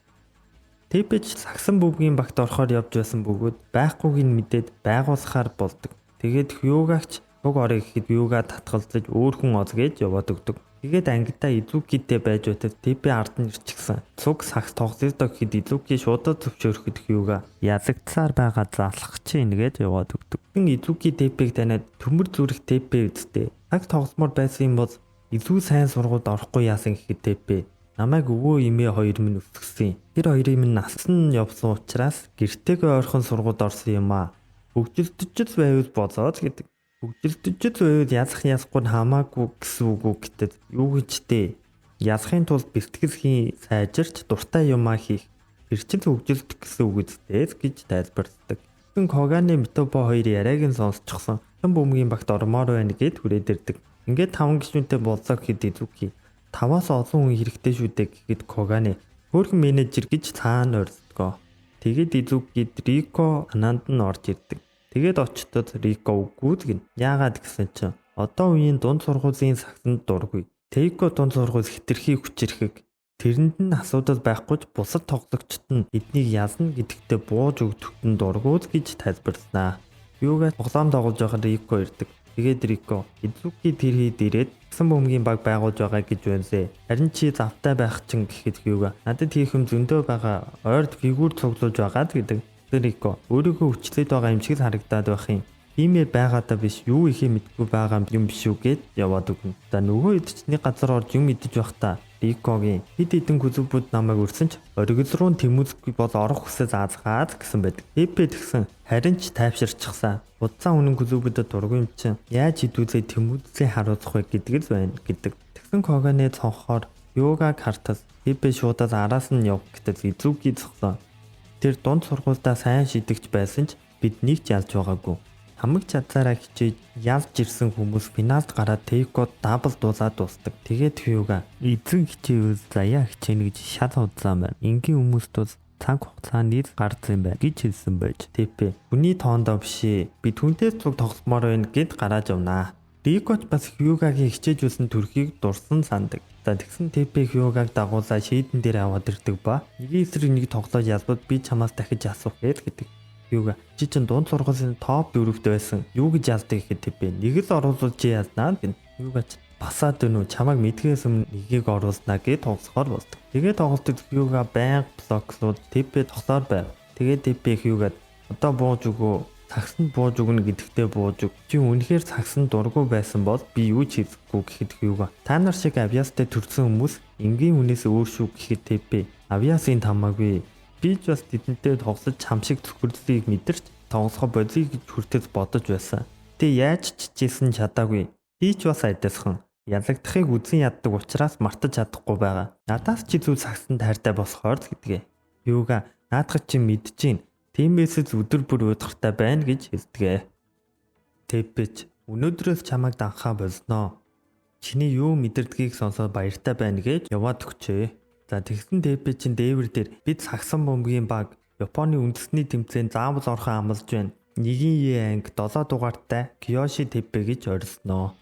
Теппеч сагсан бөмбөгийн багт орохоор явж байсан бөгөөд байхгүйг нь мэдээд байгуулахаар болдог. Тэгээд Хьюгагч уг орё гэхэд Хьюга татгалзаж өөр хүн оз гэж яваад өгдөг. Тэгээд ангидаа Изукитэй байж байтал Теппе ард нь ирчихсэн. Цуг сагс тоглоё доо гэхэд Изуки шуудад зөвшөөрөхөд Хьюга язагдсаар байгаа залах чинь гэж яваад өгдөг. Изуки Теппег таниад төмөр зүрх Теппе үсттэй. Цаг тоглосмоор байсан юм бол илүү сайн сургуульд орохгүй яасан гэхэд Теппе намайг өвөө эмээ хоёр минь өсгсөн. Тэр хоёрын минь насн нь явсан учраас гэртээгээ ойрхон сургуульд орсон юм аа. Хөгжилтөж байвал болоод гэдэг. Хөгжилдөж байвал язах язахгүй нь хамаагүй гэсэн үг үү гэтэл юу гэжтэй язахын тулд бэлтгэл сайжирч дуртай юмаа хийх тэр чинь хөгжилдөх гэсэн үг үстэй гэж тайлбарладаг. Тэгсэн Коганы Метобо 2 яриаг нь сонсчихсон. Хэн бөмбөгийн багт ормоор байна гэд хүрээд ирдэг. Ингээд 5 гишүүнтэй болцоо гэхэд Изуки 5-аас олон хүн хэрэгтэй шүү дээ гэхэд Коганы хөөрхөн менежер гэж цаана ордгоо. Тэгээд Изукид Рико ананд нь орж ирдэг. Тэгээд очтод Рико үгүйд гин. Яагаад гэсэн чинь одоо үеийн дунд сургуулийн сагсанд дургүй. Тейко дунд сургууль хэтэрхий хүчирхэг. Тэрэнд нь асуудал байхгүй ч бусад тоглогчид нь эднийг ялна гэдэгтээ бууж өгдөгт нь дургуул гэж тайлбарланаа. Юугаа тоглоом тоглож байхад Рико ирдэг. Тэгээд Рико Изуки тэр хэд ирээд гисэн бөмбөгийн баг байгуулж байгаа гэж байнсэ. Харин чи завтай байх чинь гэхэд юугаа надад хийх юм зөндөө байгаа. Ойрд фигюр цуглуулж байгаа гэдэг. Рико өөрийгөө хүчлээд байгаа юм шиг харагдаад байх юм. Иймээ байгаадаа биш юу ихе мэдгүй байгаа юм биш үү гэд яваад өгнө. За нөгөө хэд ч нэг газар орж юм идэж байхдаа Рикогийн хэд хэдэн күзүүбүүд намайг өрсөн ч оргил руу тэмүүсгүй бол орох хүсээ заазгаад гэсэн байдаг. Эпэ тэгсэн харин ч тайвширчихсан. Удаа үнэн күзүүбүүдэд дургүй юм чинь яаж хідүүлээ тэмүүсээ харуулах вэ гэдгэл байна гэдэг. Тэгсэн Коганы цонхоор Юга картас Эпэ шуудаас араас нь яв гэтэл Изуки зогсоо. Тэр дунд сургуульдаа сайн шидэгч байсан ч биднийг ч ялж байгаагүй. Хамаг чадлаараа хичээж ялж ирсэн хүмүүс финалд гараад Тейкод дабл дуулаад дуусдаг. Тэгээд Хьюга эзэн хичээвэл заяа хичээнэ гэж шал удлаа байна. Ингийн хүмүүс тус цаг хугацаанд нийт гарсан байна гэж хэлсэн байж. Тэпэ хүний тоондоо бишээ. Би түнтэй цуг тогломоор байна гэд гарааж явнаа. Рикоч бас Хьюгагийн хичээж үлсэн төрхийг дурсан сандаг. За тэгсэн Тэпэ Хьюгаг дагуулаа шийдэн дээр аваад ирдэг ба нэг эсрэг нэг тоглож ялбад би чамаас дахиж асуух гэдэг. Юуга чи чин дунд сургуулийн топ 4-т байсан. Юу гэж яалдаг гэхэд Тэпэ нэг л оруулж чи яалнаа гэн. Юуга ч басаад өнөө чамайг мэдгээс өмнө нэгийг оруулснаа гэж тоглохоор болдог. Тэгээд тоглолтод Юуга байнга блоклууд Тэпэ тоглоор байв. Тэгээд Тэпэ Юугад одоо бууж өгөө цагсанд бууж өгнө гэдэгтээ бууж өг. Чи үнэхээр цагсанд дургүй байсан бол би юу ч хийхгүй гэхэд Юуга та нар шиг авьяастай төрсэн хүмүүс энгийн хүнээс өөр шүү гэхэд Тэпэ авьяасын тамаагүй. Би ч бас тэдэнтэй тоглож чам шиг зөвхөрлөлийг мэдэрч тоглохоо болъё гэж хүртэл бодож байсан. Тэ яаж ч чийсэн чадаагүй. Би ч бас айдасхан. Ялагдахыг үзэн яддаг учраас мартаж чадахгүй байгаа. Надаас чи зүг сагсанд хайртай болохоор л гэдгээ. Юуга наадах чи мэдчихээн. Тиймээс л өдөр бүр уйдгартай байна гэж хэлдэг. Тэпэж өнөөдрөөс чамайг данхаа болсноо. Чиний юу мэдэрдгийг сонсоод баяртай байна гэж яваад өгчээ. За тэгсэн Тэпэ чин дээвэр дээр бид сагсан бөмбөгийн баг Японы үндэсний тэмцээнд заавал орхон амлаж байна. Нэгийн анги 7 дугаартай Киёши Тэпэ гэж орилсноо.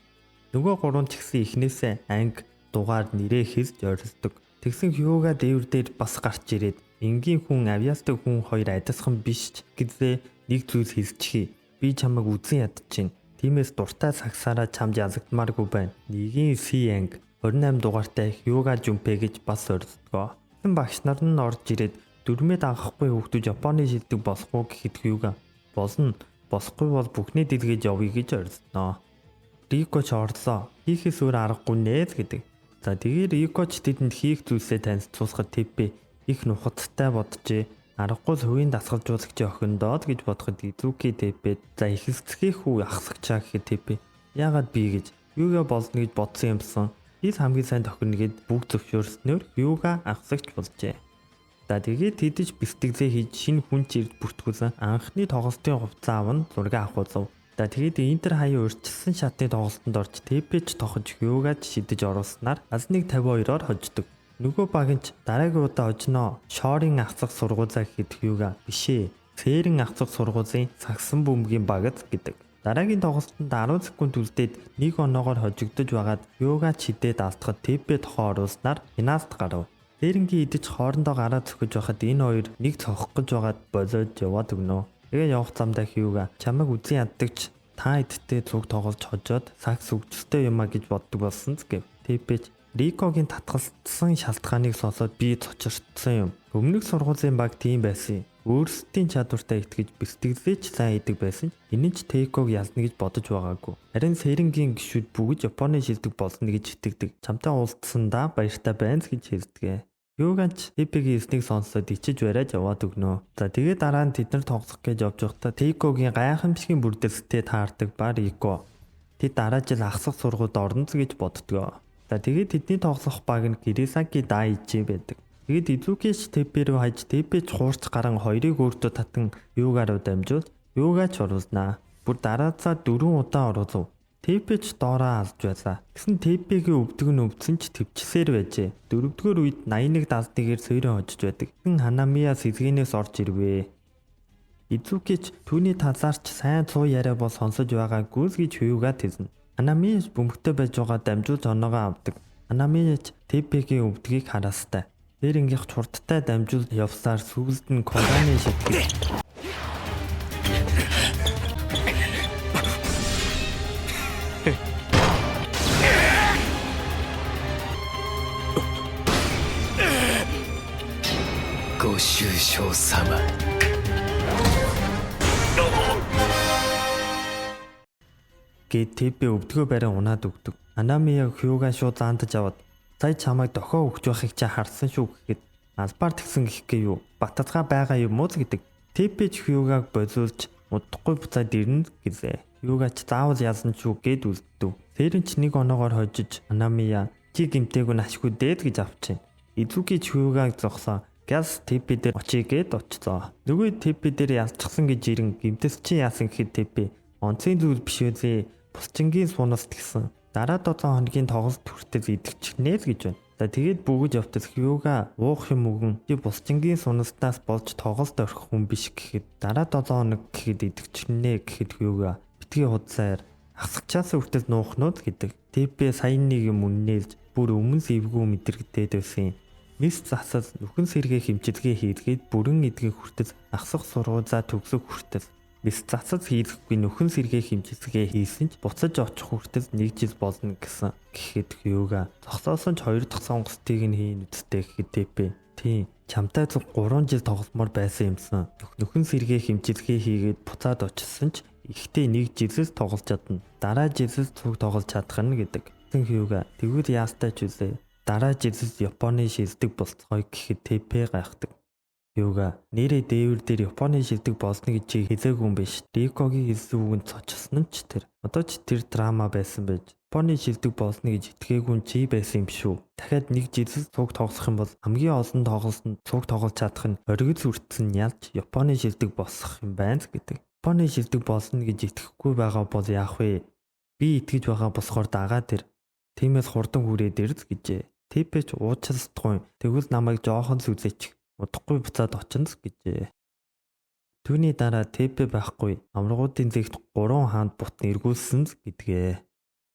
Нөгөө гурван ч гэсэн эхнээсээ анги дугаар нэрээ хэлж орилдог. Тэгсэн Хьюга дээвэр дээр бас гарч ирээд энгийн хүн авьяастай хүн хоёр адилхан биш ч гэдгээ нэг зүйл хэлчихье. Би чамайг үзэн ядчихээн. Тиймээс дуртай сагсаараа чамд ялагдмааргүй байна. Нэгийн анги 28 дугаартай Хьюга Жумпэ гэж бас орилдгоо. Хэн багш нар нь орж ирээд дөрмөд анхахгүй хүүхдүүд Японы шилдэг болохгүй гэхэд Хьюга болно. Босхгүй бол бүхний дэлгэж явъя гэж орилдноо. Рико ч орлоо. Хийхээс өөр аргагүй нэ гэдэг. За тэгээд Рико ч тэдэнд хийх зүйлсээ танилцуулахад Тэпэ их нухацтай боджээ. Аргагүй л хувийн дасгалжуулагчийн охиндоо гэж бодоход Изуки Тэпэ за ихэлцгий хүү ахсагчаа гэхэд Тэпэ яагаад би гэж Юуга болно гэж бодсон юмсан. Ის хамгийн сайн тохирно гэд бүгд зөвшөөрснөөр Юуга ахсагч болжээ. За тэгээд тэдэж бэлтгэлээ хийж шинэ хүн чирд бүртгүүлсэн анхны тоглолтын хувцас аван зураг авах болов. За тэгээд Интер хаяа урьдчилсан шатны тоглолтод орж Тэпэж тохож Юугад шидэж оруулснаар аз нэг 52-оор хождог. Нөгөө баг нь дараагийн удаа ожноо Шорын ахсах сургуулаа гэхэд Юуга бишээ. Цээрэн ахсах сургуулийн сагсан бөмбөгийн багт гэдэг. Дараагийн тоглолтод 10 секунд үлдээд нэг оноогоор хожигдож байгаад Юуга чидээд алдахад Тэпэ тохоо оруулснаар финалд гарав. Цээрэнгийн идэж хоорондоо гараа цохиж байхад энэ хоёр нэг цохох гэж байгаад болоод яваад өгнө. Тэгээ явах замдаа Хьюга чамайг үзэн яддагч та эдтэй цуг тоглож хожоод сакс өгчтэй юмаа гэж боддог болсон гэв. Тэпэж Рикогийн татгалцсан шалтгааныг сонсоод би цочирдсан юм. Өмнөх сургуулийн баг тийм байсан. Өөрсдийн чадвартай итгэж бэлтгэлээч сайн идэг байсан. Энэ ч Тейког ялна гэж бодож байгаагүй. Харин Сэрэнгийн гишүүд бүгд Японы шилдэг болно гэж итгэдэг. Чамтай уулзсандаа баяртай байна гэж хэлдэг. Юугаач Теппигийн эснийг сонсоод ичиж бариад яваад өгнө. За тэгээд дараа нь тэд нар тоглох гэж явж байхдаа Тейкогийн гайхамшигын бүрдэлстэй таардаг бар Ико. Тэд дараа жил ахсах сургуульд орно гэж боддгоо. За тэгээд тэдний тоглох баг нь Кирисаки Дайчи байдаг. Тэгээд Изукиш Теппи рүү хаяж Теппич хуурч гарan хоёрыг өөртөө татан Юугаа руу дамжуулж Юугаач оруулснаа. Бүр дараацаа 4 удаа оруулав. Теппич доороо алж байсан. Тэгсэн Теппигийн өвдөг нь өвдсөн ч төвчсээр байжээ. 4-р үед 81 дасныг сойрон хожиж байдаг. Тэгсэн Ханамия сэзгэнээс орж ирвэ. Изукич түүний талаарч сайн цуу яриа бол сонсож байгаагүйс гэж Юугаа тэзнэ. Ханамияч бөмбөгтэй байж байгаа дамжуулж оноогоо авдаг. Ханамияч Теппигийн өвдгийг хараастай. Тэр ингэх чурдтай дамжуулж явсаар сүүлд нь Коданы шитгэл. Гошушо сама. Гэт Теппи өвдгөө барай унаад өгдөг. Ханамия Юугаа шууд заантаж аваад сая чамайг дохоо өгч байхыг чи харсан шүү гэхэд албаар тэгсэн гихгээ юу баталгаа байгаа юм уу гэдэг. Теппич Юугааг болиулж удахгүй буцаад ирнэ гэзээ. Юугаач заавал яасан шүү гэд үлддэв. Тэрэн ч нэг оноогоор хожиж Ханамия чи гимтэйг нь ашгүй дээд гэж авчихна. Изукич Юугааг зогсоо газ Теппи дээр очие гэд очицоо. Нөгөө Теппи дээр ялцчихсан гэж ирэн гимтэс чи яасан гэхэд Теппи онцгийн зүйл биш үү? Бусчингийн сунаас тэгсэн. Дараа 7 хоногийн тоглолт хүртэл идэгчнээ л гэж байна. За тэгээд бүгд явтал Юугаа уух юм өгөн чи бусчингийн сунаснаас болж тоглолт орхих хүн биш гэхэд дараа 7 хоног гэхэд идэгчнээ гэхэд Юугаа битгий худсаар хасгачаас хүртэл нуухнууд гэдэг. Теппи саяны нэг юм үннээлж бүр өмнө эвгүй мэдрэгдээд байсан юм. Мис засал нүхэн сэргээ хэмчилгээ хийлгээд бүрэн эдгийг хүртэл ахсах сургуулаа төгсөх хүртэл мис засал хийлгэхгүй нүхэн сэргээ хэмчилгээ хийсэн ч буцаж очих хүртэл 1 жил болно гэсэн. Гэхэд Юугаа зогсоосон ч 2 дахь сонгостыг нь хийн үсттэй гэхэд Теппи тийм чамтай зөв 3 жил тогломоор байсан юмсан. Нүхэн сэргээ хэмчилгээ хийгээд буцаад очсон ч ихтэй 1 жилээс тоглож чадна. Дараа жилээс цуг тоглож чадах нь гэдэг. Юугаа тэгвэл яастай ч үлээ. Дараа жилээс Японы шилдэг болцгоё гэхэд Теппи гайхдаг. Юугаа нэрээ дээвэр дээр Японы шилдэг болно гэж чи хэлээгүй юм биш. Рикогийн хэлсэн үгэнд цочсон ч тэр. Одоо ч тэр драма байсан байж. Японы шилдэг болно гэж итгээгүй чи байсан юм шүү. Дахиад 1 жилээс цуг тоглох юм бол хамгийн олон тоглолтод цуг тоглож чадах нь оргил үрдсэн ялж Японы шилдэг босох юм байна гэдэг. Японы шилдэг болно гэж итгэхгүй байгаа бол яах вэ? Би итгэж байгаа болохоор дагаа тэр. Тиймээс хурдан хүрээд ирд гэжээ. Теппич уучлалтгүй. Тэгвэл намайг жоохон сүзээч. Удахгүй буцаад очино гэжээ. Түүний дараа Теппи байхгүй амрагуудын зэгт 3 хаанд бут нэргүүлсэн гэдгээ.